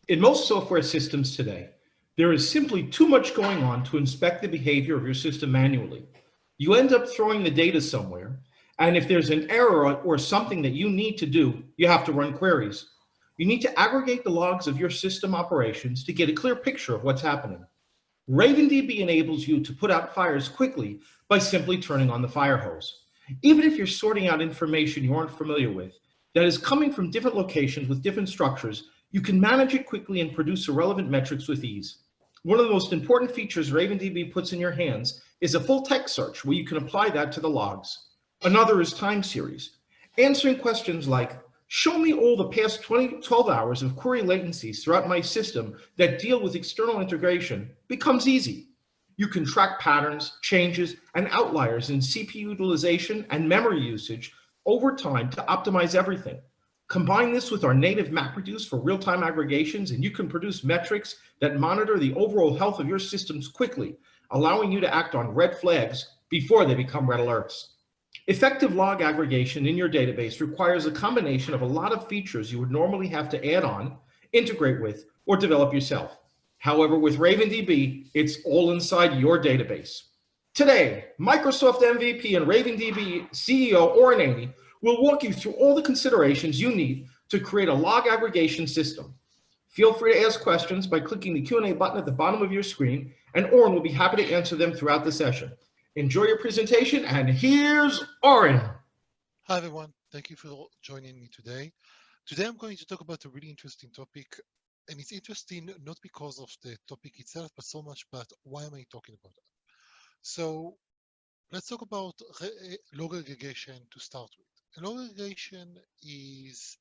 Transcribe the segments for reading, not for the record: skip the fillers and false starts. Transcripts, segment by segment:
In most software systems today, there is simply too much going on to inspect the behavior of your system manually. You end up throwing the data somewhere, and if there's an error or something that you need to do, you have to run queries. You need to aggregate the logs of your system operations to get a clear picture of what's happening. RavenDB enables you to put out fires quickly by simply turning on the fire hose. Even if you're sorting out information you aren't familiar with, that is coming from different locations with different structures, you can manage it quickly and produce relevant metrics with ease. One of the most important features RavenDB puts in your hands is a full text search where you can apply that to the logs. Another is time series, answering questions like, show me all the past 12 hours of query latencies throughout my system that deal with external integration becomes easy. You can track patterns, changes, and outliers in CPU utilization and memory usage over time to optimize everything. Combine this with our native MapReduce for real-time aggregations, and you can produce metrics that monitor the overall health of your systems quickly, allowing you to act on red flags before they become red alerts. Effective log aggregation in your database requires a combination of a lot of features you would normally have to add on, integrate with, or develop yourself. However, with RavenDB, it's all inside your database. Today, Microsoft MVP and RavenDB CEO Oren Eini will walk you through all the considerations you need to create a log aggregation system. Feel free to ask questions by clicking the Q&A button at the bottom of your screen, and Oren will be happy to answer them throughout the session. Enjoy your presentation, and here's Oren. Hi everyone, thank you for joining me today. Today I'm going to talk about a really interesting topic, and it's interesting not because of the topic itself, but so much about why am I talking about that. So let's talk about log aggregation to start with. Log aggregation is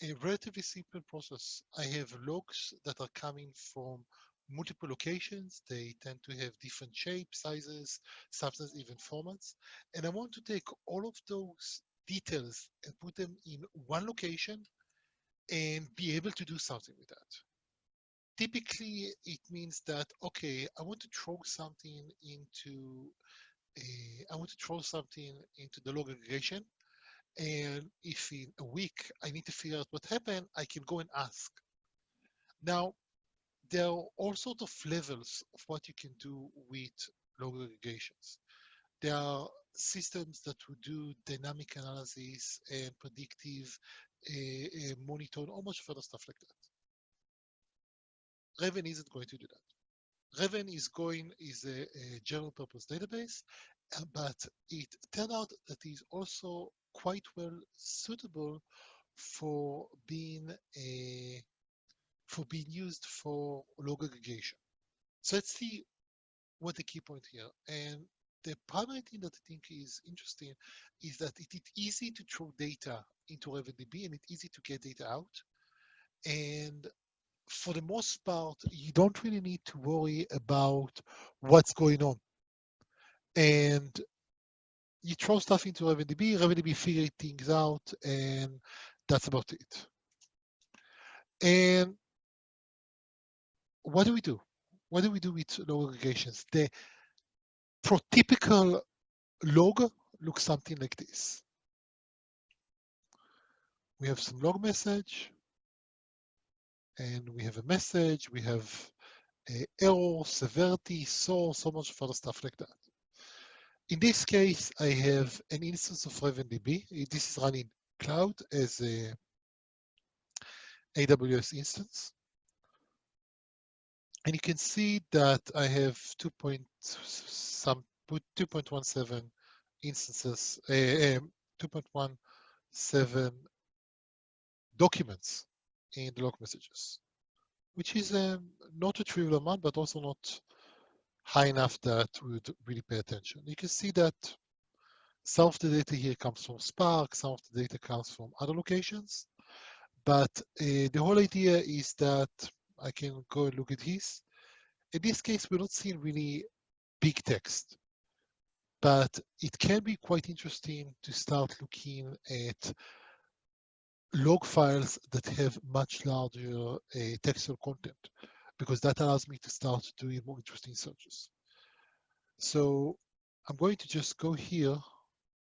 a relatively simple process. I have logs that are coming from multiple locations. They tend to have different shapes, sizes, sometimes even formats. And I want to take all of those details and put them in one location and be able to do something with that. Typically, it means that, okay, I want to throw something into the log aggregation. And if in a week I need to figure out what happened, I can go and ask. Now, there are all sorts of levels of what you can do with log aggregations. There are systems that would do dynamic analysis and predictive monitoring, almost further stuff like that. Raven isn't going to do that. Raven is a general purpose database, but it turned out that it is also quite well suitable for being used for log aggregation. So let's see what the key point here. And the primary thing that I think is interesting is that it is easy to throw data into RavenDB and it's easy to get data out. And for the most part, you don't really need to worry about what's going on. And you throw stuff into RavenDB figures things out, and that's about it. And what do we do? What do we do with log aggregations? The prototypical log looks something like this. We have some log message, and we have a message, we have error, severity, source, so much further stuff like that. In this case, I have an instance of RavenDB. This is running cloud as a AWS instance. And you can see that I have 2.17 instances, 2.17 documents in the log messages, which is not a trivial amount, but also not high enough that we would really pay attention. You can see that some of the data here comes from Spark, some of the data comes from other locations, but the whole idea is that I can go and look at this. In this case, we're not seeing really big text, but it can be quite interesting to start looking at log files that have much larger textual content, because that allows me to start doing more interesting searches. So I'm going to just go here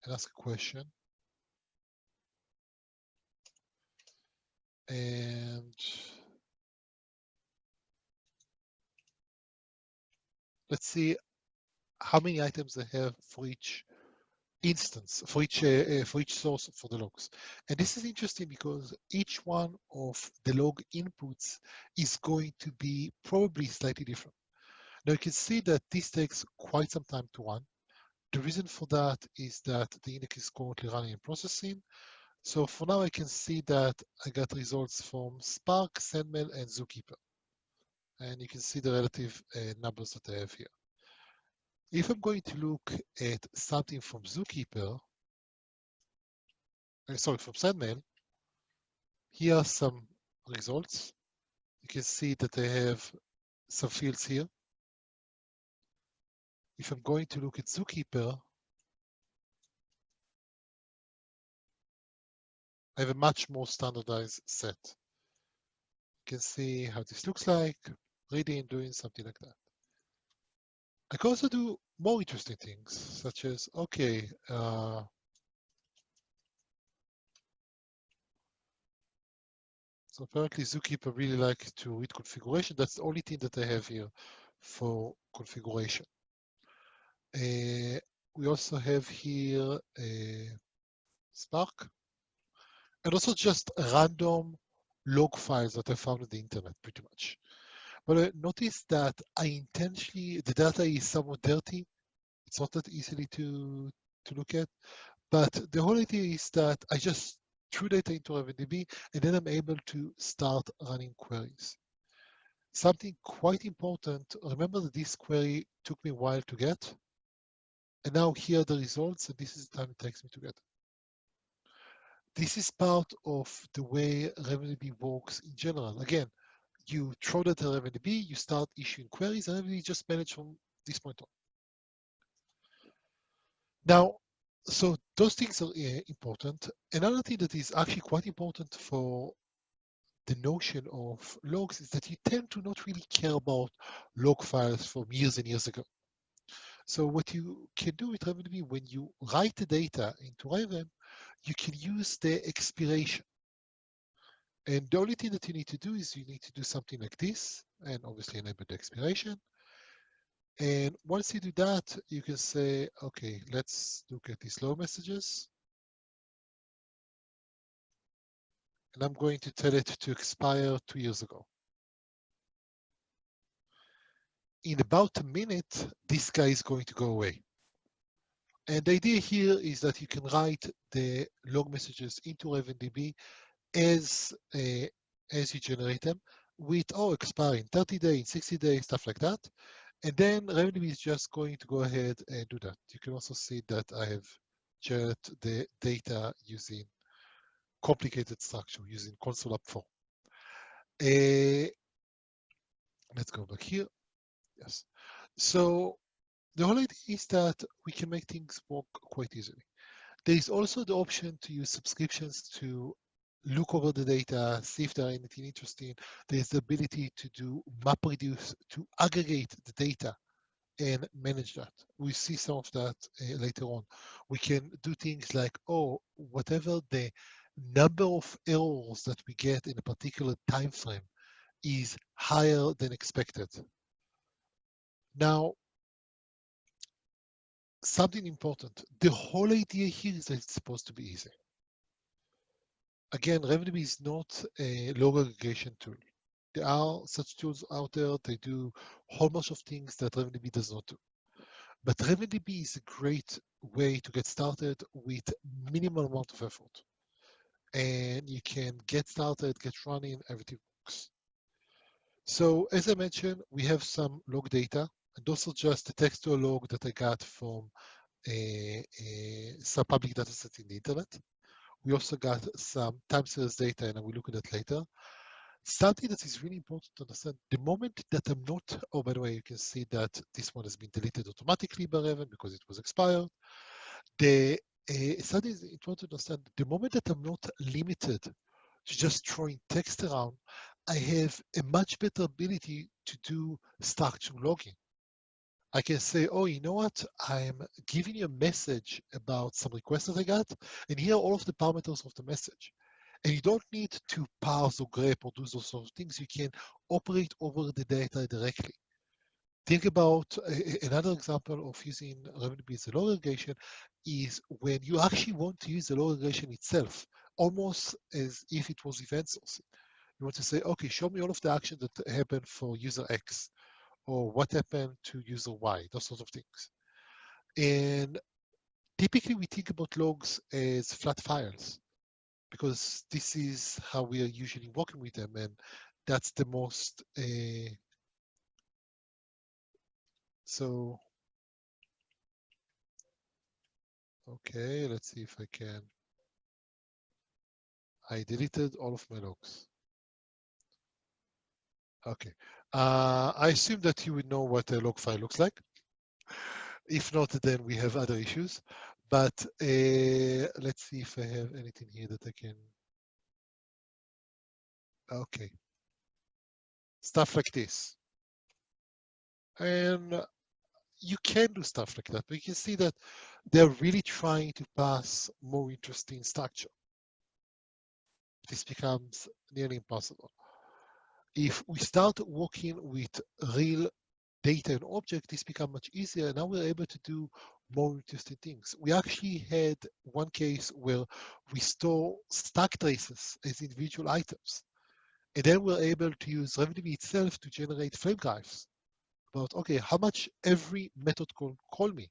and ask a question. And let's see how many items they have for each instance, for each source for the logs. And this is interesting because each one of the log inputs is going to be probably slightly different. Now you can see that this takes quite some time to run. The reason for that is that the index is currently running and processing. So for now, I can see that I got results from Spark, SendMail, and Zookeeper. And you can see the relative numbers that I have here. If I'm going to look at something from Zookeeper, from SendMail, here are some results. You can see that I have some fields here. If I'm going to look at Zookeeper, I have a much more standardized set. You can see how this looks like, reading, doing something like that. I can also do more interesting things, such as, okay, so apparently Zookeeper really likes to read configuration. That's the only thing that I have here for configuration. We also have here Spark, and also just random log files that I found on the internet, pretty much. But I noticed that the data is somewhat dirty. It's not that easily to look at. But the whole idea is that I just threw data into RavenDB, and then I'm able to start running queries. Something quite important, remember that this query took me a while to get, and now here are the results, and this is the time it takes me to get. This is part of the way RavenDB works in general. Again, you throw data at RavenDB, you start issuing queries, and RavenDB just manage from this point on. Now, so those things are important. Another thing that is actually quite important for the notion of logs is that you tend to not really care about log files from years and years ago. So what you can do with RavenDB, when you write the data into Raven, you can use the expiration. And the only thing that you need to do is you need to do something like this, and obviously enable the expiration. And once you do that, you can say, okay, let's look at these log messages. And I'm going to tell it to expire 2 years ago. In about a minute, this guy is going to go away. And the idea here is that you can write the log messages into RavenDB as you generate them with, expire in 30 days, 60 days, stuff like that. And then RavenDB is just going to go ahead and do that. You can also see that I have generated the data using complicated structure, using console app form. Let's go back here. Yes. So the whole idea is that we can make things work quite easily. There is also the option to use subscriptions to look over the data, see if there are anything interesting. There's the ability to do map reduce, to aggregate the data and manage that. We see some of that later on. We can do things like, whatever the number of errors that we get in a particular time frame is higher than expected. Now, something important, the whole idea here is that it's supposed to be easy. Again, RavenDB is not a log aggregation tool. There are such tools out there. They do a whole bunch of things that RavenDB does not do. But RavenDB is a great way to get started with minimal amount of effort. And you can get started, get running, everything works. So as I mentioned, we have some log data, and those are just the textual log that I got from some public data set in the internet. We also got some time series data, and I will look at that later. Something that is really important to understand, the moment that I'm not, by the way, you can see that this one has been deleted automatically by Raven because it was expired. Something is important to understand, the moment that I'm not limited to just throwing text around, I have a much better ability to do structured logging. I can say, you know what? I'm giving you a message about some requests that I got, and here are all of the parameters of the message. And you don't need to parse or grep or do those sort of things. You can operate over the data directly. Think about another example of using RavenDB as a log aggregation is when you actually want to use the log aggregation itself, almost as if it was event sourcing. You want to say, okay, show me all of the actions that happened for user X, or what happened to user Y, those sorts of things. And typically we think about logs as flat files because this is how we are usually working with them, and that's the most so okay, let's see if I can. I deleted all of my logs. Okay. I assume that you would know what a log file looks like. If not, then we have other issues. But let's see if I have anything here that I can. Okay. Stuff like this. And you can do stuff like that, but you can see that they're really trying to pass more interesting structure. This becomes nearly impossible. If we start working with real data and object, this becomes much easier. Now we're able to do more interesting things. We actually had one case where we store stack traces as individual items. And then we're able to use RavenDB itself to generate frame graphs about, okay, how much every method call me,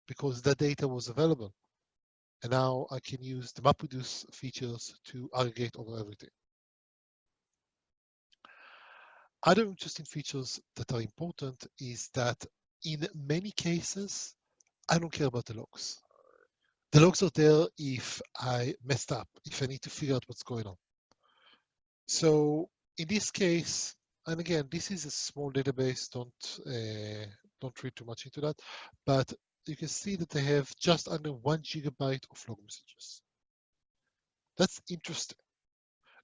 because that data was available. And now I can use the MapReduce features to aggregate over everything. Other interesting features that are important is that in many cases, I don't care about the logs. The logs are there if I messed up, if I need to figure out what's going on. So in this case, and again, this is a small database, don't read too much into that, but you can see that they have just under 1 gigabyte of log messages. That's interesting.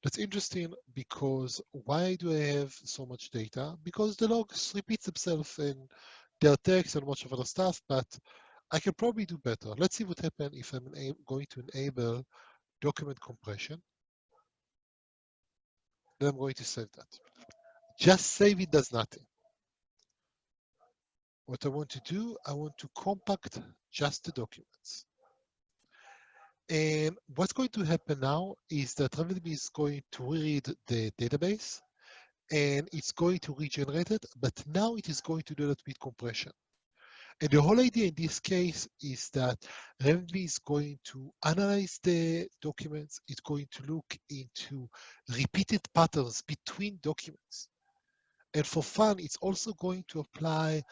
That's interesting because why do I have so much data? Because the logs repeat themselves and their text and much of other stuff, but I can probably do better. Let's see what happens if I'm going to enable document compression. Then I'm going to save that. Just save it does nothing. What I want to do, I want to compact just the documents. And what's going to happen now is that RavenDB is going to read the database and it's going to regenerate it, but now it is going to do that with compression. And the whole idea in this case is that RavenDB is going to analyze the documents. It's going to look into repeated patterns between documents. And for fun, it's also going to apply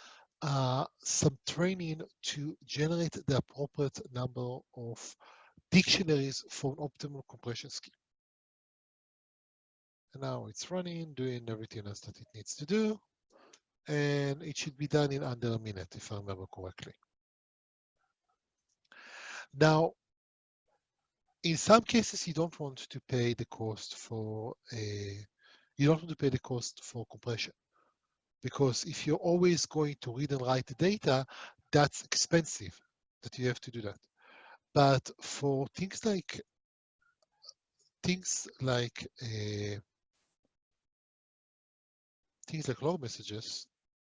some training to generate the appropriate number of dictionaries for an optimal compression scheme. And now it's running, doing everything else that it needs to do. And it should be done in under a minute, if I remember correctly. Now, in some cases, you don't want to pay the cost for compression, because if you're always going to read and write the data, that's expensive that you have to do that. But for things like log messages,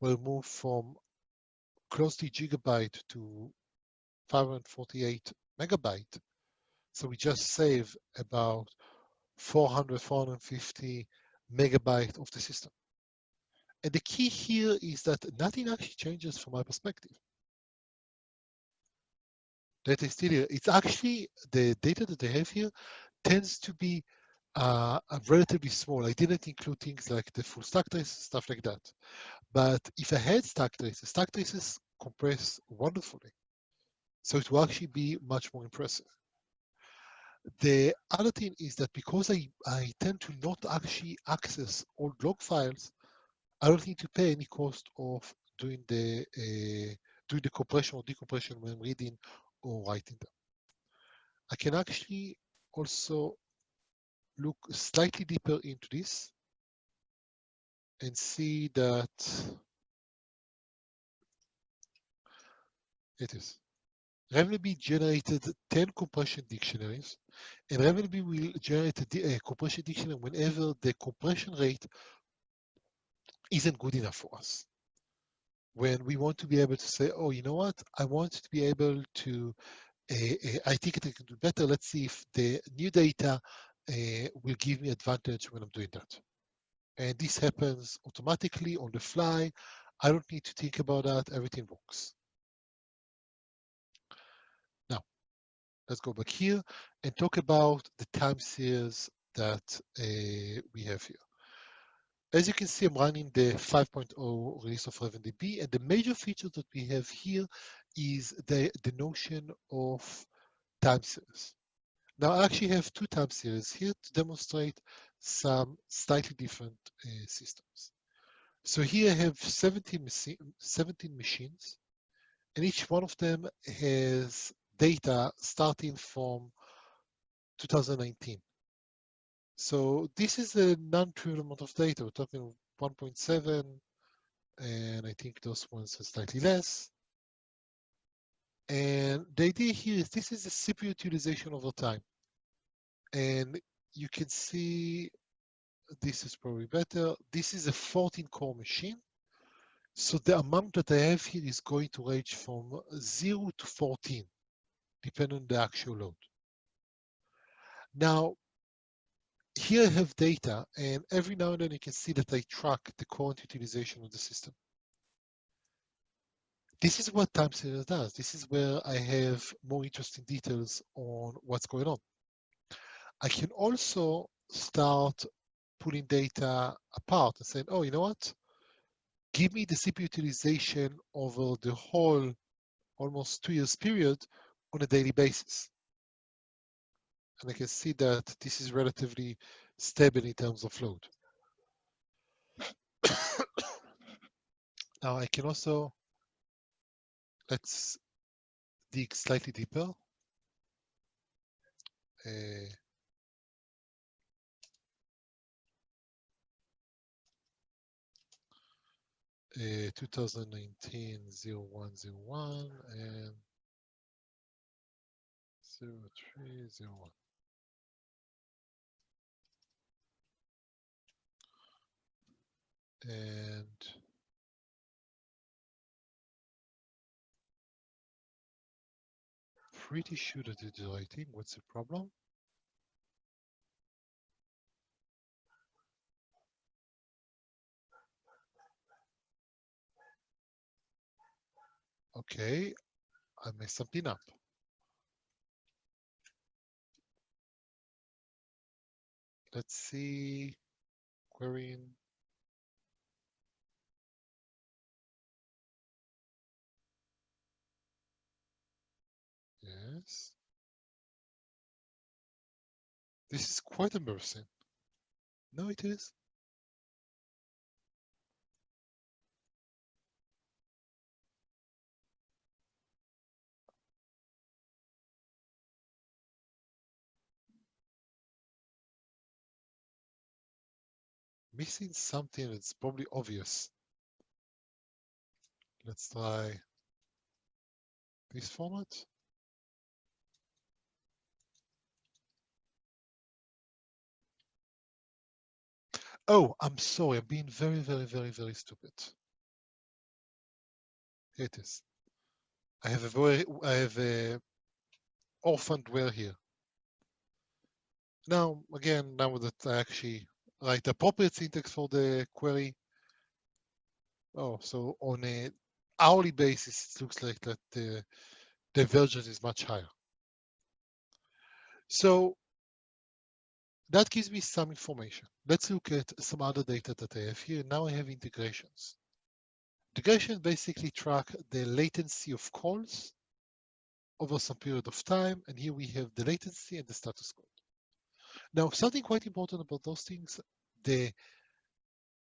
will move from close to gigabyte to 548 megabyte. So we just save about 400, 450 megabyte of the system. And the key here is that nothing actually changes from my perspective. Data is still here. It's actually the data that I have here tends to be relatively small. I didn't include things like the full stack traces, stuff like that. But if I had stack traces compress wonderfully. So it will actually be much more impressive. The other thing is that because I tend to not actually access all log files, I don't need to pay any cost of doing the compression or decompression when I'm reading or writing them. I can actually also look slightly deeper into this and see that it is. RavenDB generated 10 compression dictionaries, and RavenDB will generate a compression dictionary whenever the compression rate isn't good enough for us. when we want to be able to say, oh, you know what? I want to be able to, I think it can do better. Let's see if the new data will give me advantage when I'm doing that. And this happens automatically on the fly. I don't need to think about that. Everything works. Now, let's go back here and talk about the time series that we have here. As you can see, I'm running the 5.0 release of RavenDB, and the major feature that we have here is the notion of time series. Now, I actually have two time series here to demonstrate some slightly different systems. So here I have 17 machines, and each one of them has data starting from 2019. So this is a non-trivial amount of data. We're talking 1.7, and I think those ones are slightly less. And the idea here is this is the CPU utilization over time. And you can see this is probably better. This is a 14-core machine. So the amount that I have here is going to range from 0 to 14, depending on the actual load. Now, here I have data, and every now and then you can see that I track the current utilization of the system. This is what time series does. This is where I have more interesting details on what's going on. I can also start pulling data apart and saying, oh, you know what? Give me the CPU utilization over the whole almost 2 years period on a daily basis. And I can see that this is relatively stable in terms of load. Now I can also, let's dig slightly deeper. 2019 0101 and 0301. And pretty sure that it's the right thing. What's the problem? Okay, I messed something up. Let's see, querying. Yes. This is quite embarrassing. No, it is. Missing something that's probably obvious. Let's try this format. Oh, I'm sorry. I'm being very, very, very, very stupid. Here it is. I have a orphaned where here. Now, again, now that I actually write the appropriate syntax for the query. Oh, so on a hourly basis, it looks like that the version is much higher. So that gives me some information. Let's look at some other data that I have here. Now I have integrations. Integration basically track the latency of calls over some period of time. And here we have the latency and the status code. Now, something quite important about those things, the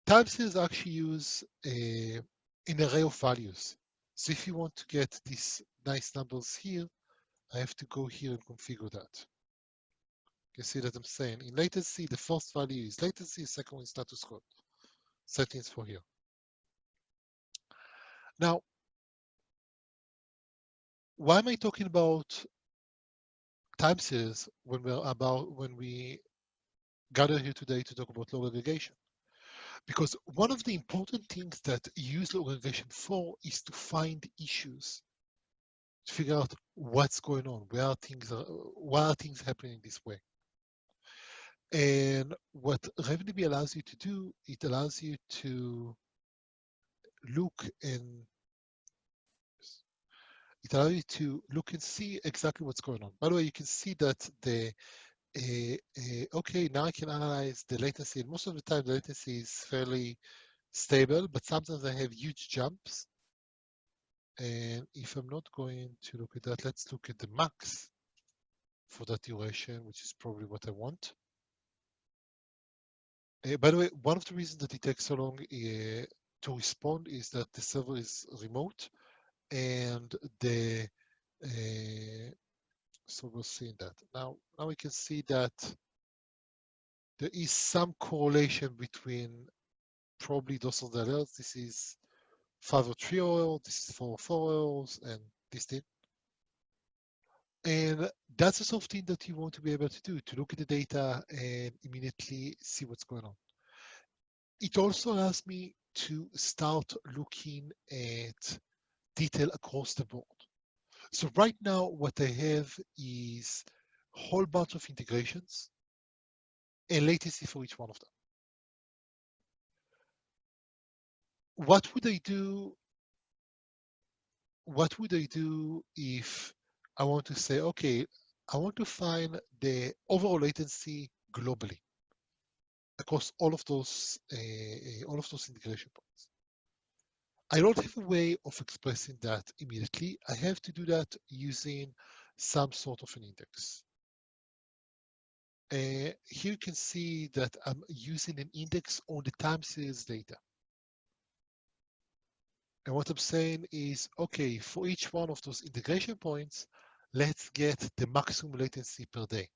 time series actually use an array of values. So if you want to get these nice numbers here, I have to go here and configure that. You see that I'm saying in latency, the first value is latency, second one is status code. Settings for here. Now, why am I talking about time series when we gather here today to talk about load aggregation? Because one of the important things that you use aggregation for is to find issues, to figure out what's going on, why are things happening this way. And what RavenDB allows you to do, it allows you to look and see exactly what's going on. By the way, you can see that okay, now I can analyze the latency. And most of the time, the latency is fairly stable, but sometimes I have huge jumps. And if I'm not going to look at that, let's look at the max for that duration, which is probably what I want. By the way, one of the reasons that it takes so long to respond is that the server is remote, and so we'll see that. Now we can see that there is some correlation between probably those of the alerts. This is 503 error, this is 404 errors, and this thing. And that's the sort of thing that you want to be able to do, to look at the data and immediately see what's going on. It also allows me to start looking at detail across the board. So right now, what I have is a whole bunch of integrations and latency for each one of them. What would I do? What would I do if I want to say, okay, I want to find the overall latency globally across all of those integration points? I don't have a way of expressing that immediately. I have to do that using some sort of an index. Here you can see that I'm using an index on the time series data. And what I'm saying is, okay, for each one of those integration points, let's get the maximum latency per day.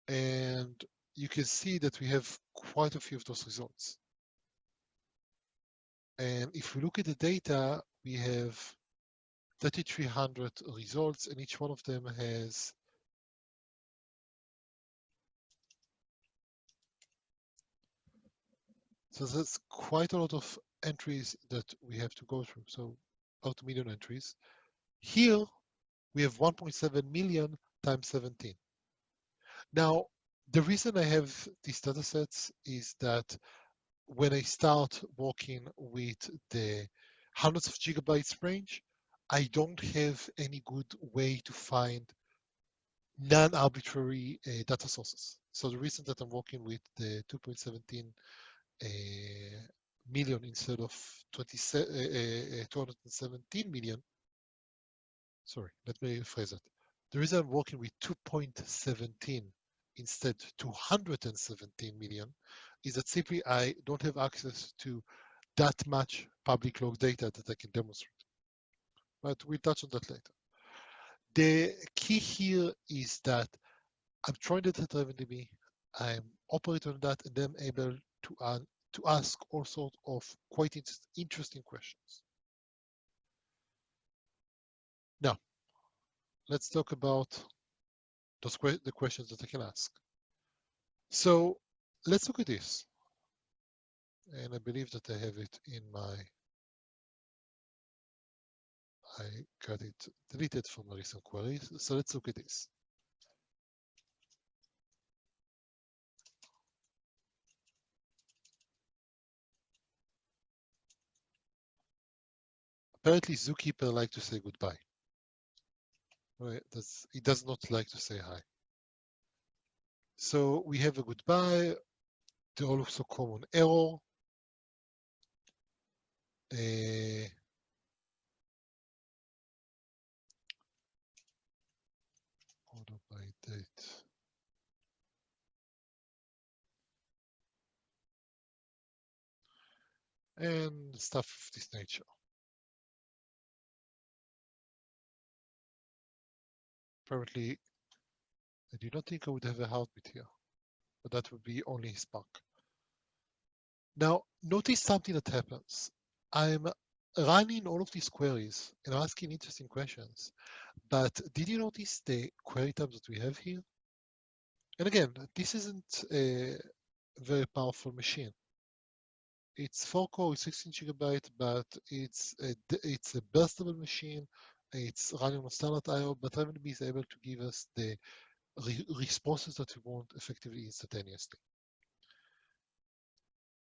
And you can see that we have quite a few of those results. And if we look at the data, we have 3,300 results, and each one of them has so that's quite a lot of entries that we have to go through. So about 1 million entries. Here we have 1.7 million times 17. Now, the reason I have these data sets is that when I start working with the hundreds of gigabytes range, I don't have any good way to find non-arbitrary data sources. So the reason that I'm working with the 2.17 million instead of 217 million, sorry, let me rephrase that. The reason I'm working with 2.17 instead 217 million is that simply I don't have access to that much public log data that I can demonstrate. But we'll touch on that later. The key here is that I'm trying that at RavenDB, I'm operating on that, and then able to ask all sorts of quite interesting questions. Now, let's talk about the questions that I can ask. So let's look at this. And I believe that I have it in I got it deleted from my recent queries. So let's look at this. Apparently Zookeeper likes to say goodbye. Right? He does not like to say hi. So we have a goodbye, the also common error. Order by date. And stuff of this nature. Apparently, I do not think I would have a heartbeat here, but that would be only Spark. Now, notice something that happens. I'm running all of these queries and asking interesting questions, but did you notice the query types that we have here? And again, this isn't very powerful machine. It's 4-core, 16 gigabyte, but it's a burstable machine. It's running on standard I/O, but RavenDB is able to give us the responses that we want effectively instantaneously.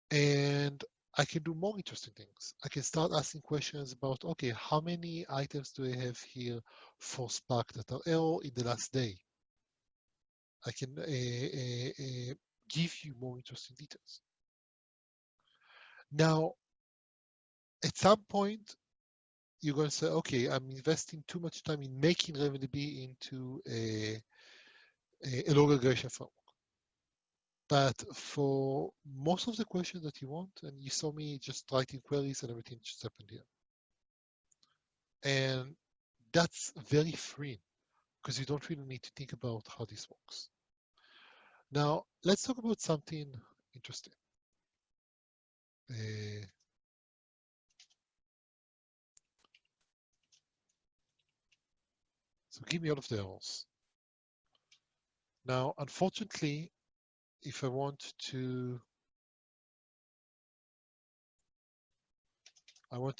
And I can do more interesting things. I can start asking questions about, okay, how many items do I have here for Spark that are error in the last day? I can give you more interesting details. Now, at some point, you're going to say, okay, I'm investing too much time in making RavenDB into a log aggregation framework. But for most of the questions that you want, and you saw me just writing queries and everything just happened here. And that's very freeing because you don't really need to think about how this works. Now, let's talk about something interesting. So give me all of the errors. Now, unfortunately, if I want to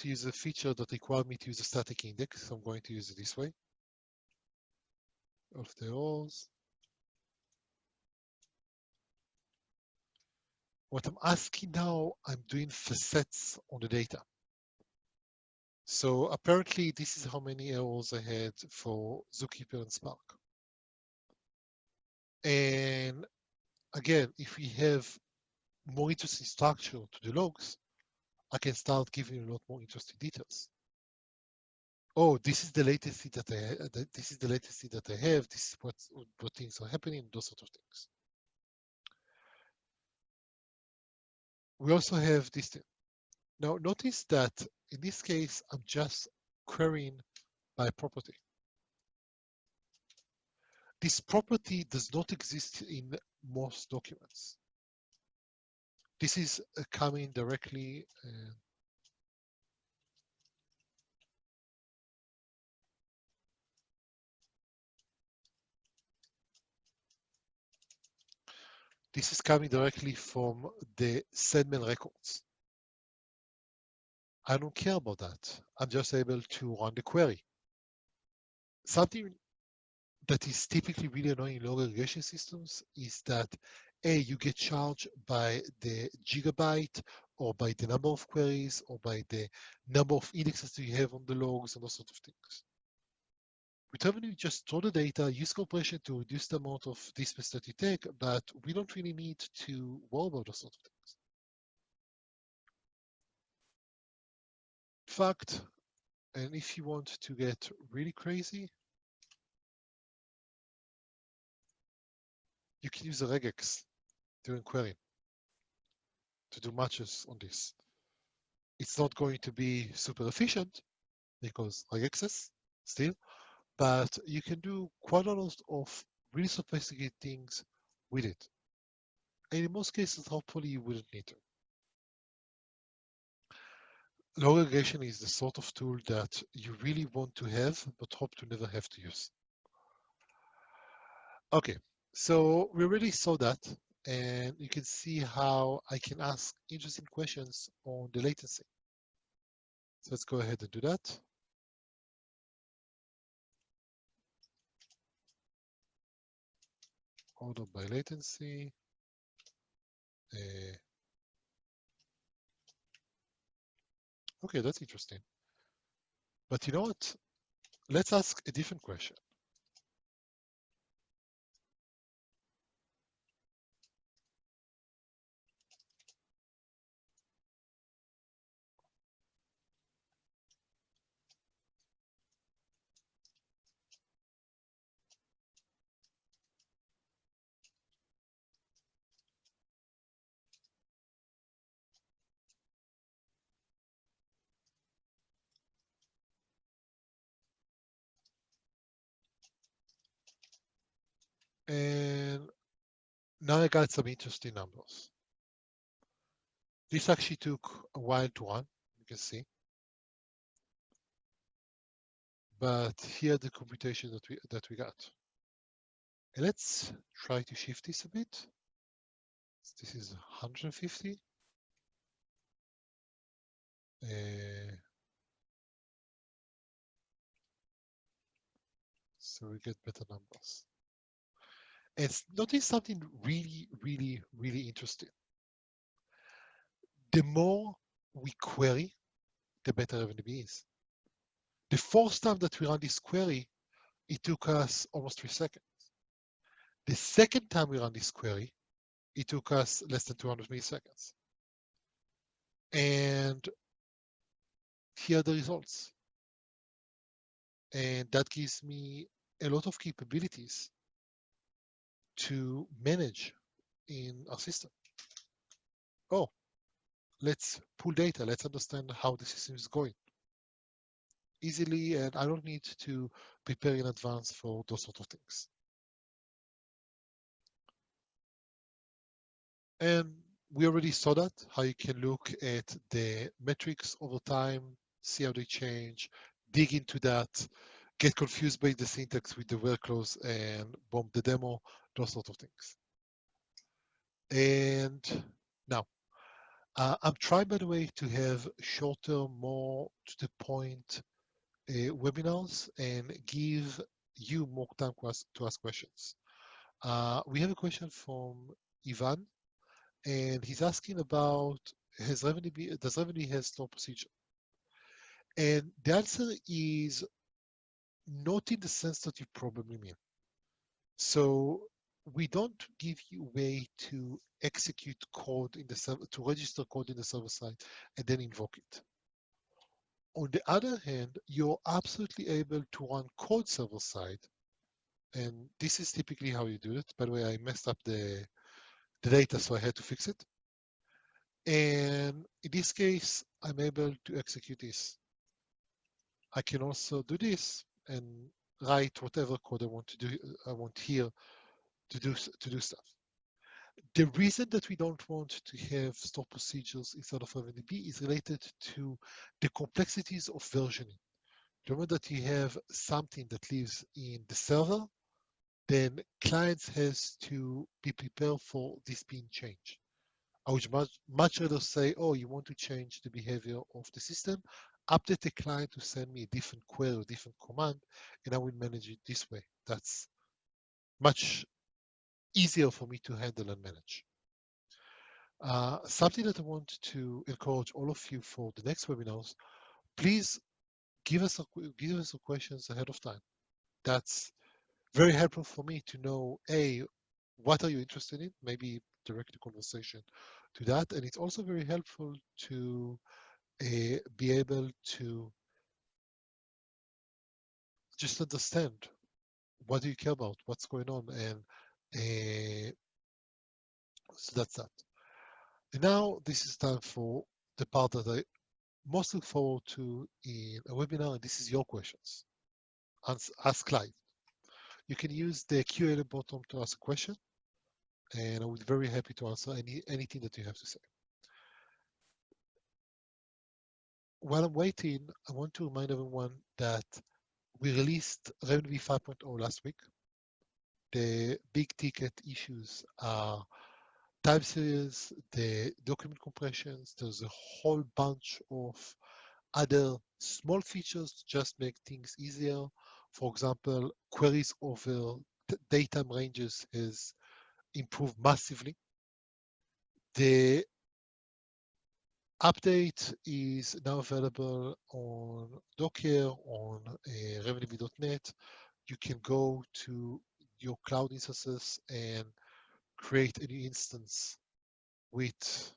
use a feature that requires me to use a static index, so I'm going to use it this way. All of the errors. What I'm asking now, I'm doing facets on the data. So apparently this is how many errors I had for Zookeeper and Spark. And again, if we have more interesting structure to the logs, I can start giving a lot more interesting details. Oh, this is the latency that I have. This is the latency that I have. This is what things are happening. Those sort of things. We also have this thing. Now, notice that in this case, I'm just querying by property. This property does not exist in most documents. This is coming directly. This is coming directly from the Sandman records. I don't care about that. I'm just able to run the query. Something that is typically really annoying in log aggregation systems is that you get charged by the gigabyte or by the number of queries or by the number of indexes that you have on the logs and those sort of things. With RavenDB, you just store the data, use compression to reduce the amount of displays that you take, but we don't really need to worry about those sort of things. In fact, and if you want to get really crazy, you can use a regex during querying to do matches on this. It's not going to be super efficient because regexes still, but you can do quite a lot of really sophisticated things with it. And in most cases, hopefully you wouldn't need to. Log aggregation is the sort of tool that you really want to have, but hope to never have to use. Okay, so we already saw that, and you can see how I can ask interesting questions on the latency. So let's go ahead and do that. Order by latency. Okay, that's interesting. But you know what? Let's ask a different question. And now I got some interesting numbers. This actually took a while to run, you can see. But here are the computation that we got. And let's try to shift this a bit. This is 150. So we get better numbers. And notice something really, really, really interesting. The more we query, the better RavenDB is. The first time that we run this query, it took us almost 3 seconds. The second time we run this query, it took us less than 200 milliseconds. And here are the results. And that gives me a lot of capabilities to manage in our system. Oh, let's pull data. Let's understand how the system is going easily, and I don't need to prepare in advance for those sort of things. And we already saw that, how you can look at the metrics over time, see how they change, dig into that, get confused by the syntax with the workflows and bomb the demo, those sort of things. And now, I'm trying, by the way, to have shorter, more to the point webinars and give you more time to ask questions. We have a question from Ivan, and he's asking about does RavenDB has store procedure? And the answer is not in the sense that you probably mean. So we don't give you a way to execute code in the server, to register code in the server side and then invoke it. On the other hand, you're absolutely able to run code server side. And this is typically how you do it. By the way, I messed up the data, so I had to fix it. And in this case, I'm able to execute this. I can also do this and write whatever code I want to do. I want here to do stuff. The reason that we don't want to have store procedures inside of RavenDB is related to the complexities of versioning. Remember that you have something that lives in the server, then clients has to be prepared for this being changed. I would much rather say, oh, you want to change the behavior of the system, update the client to send me a different query or different command, and I will manage it this way. That's much easier for me to handle and manage. Something that I want to encourage all of you for the next webinars, please give us some questions ahead of time. That's very helpful for me to know, what are you interested in? Maybe direct the conversation to that. And it's also very helpful to be able to just understand what do you care about, what's going on, and so that's that. And now this is time for the part that I most look forward to in a webinar, and this is your questions. Ask live. You can use the Q&A at the bottom to ask a question, and I would be very happy to answer anything that you have to say. While I'm waiting, I want to remind everyone that we released RavenDB 5.0 last week. The big ticket issues are time series, the document compressions. There's a whole bunch of other small features to just make things easier. For example, queries over datetime ranges has improved massively. The update is now available on Docker, on RavenDB.net. You can go to your cloud instances and create a new instance with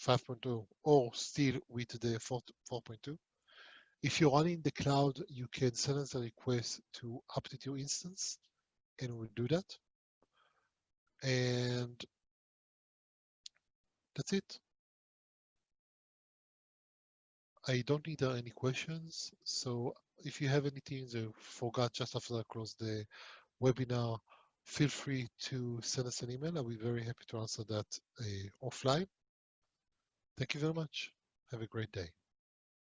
5.0 or still with the 4.2. If you're running the cloud, you can send us a request to update your instance, and we'll do that. And that's it. I don't need any questions. So if you have anything that you forgot just after I close the webinar, feel free to send us an email. I'll be very happy to answer that offline. Thank you very much. Have a great day.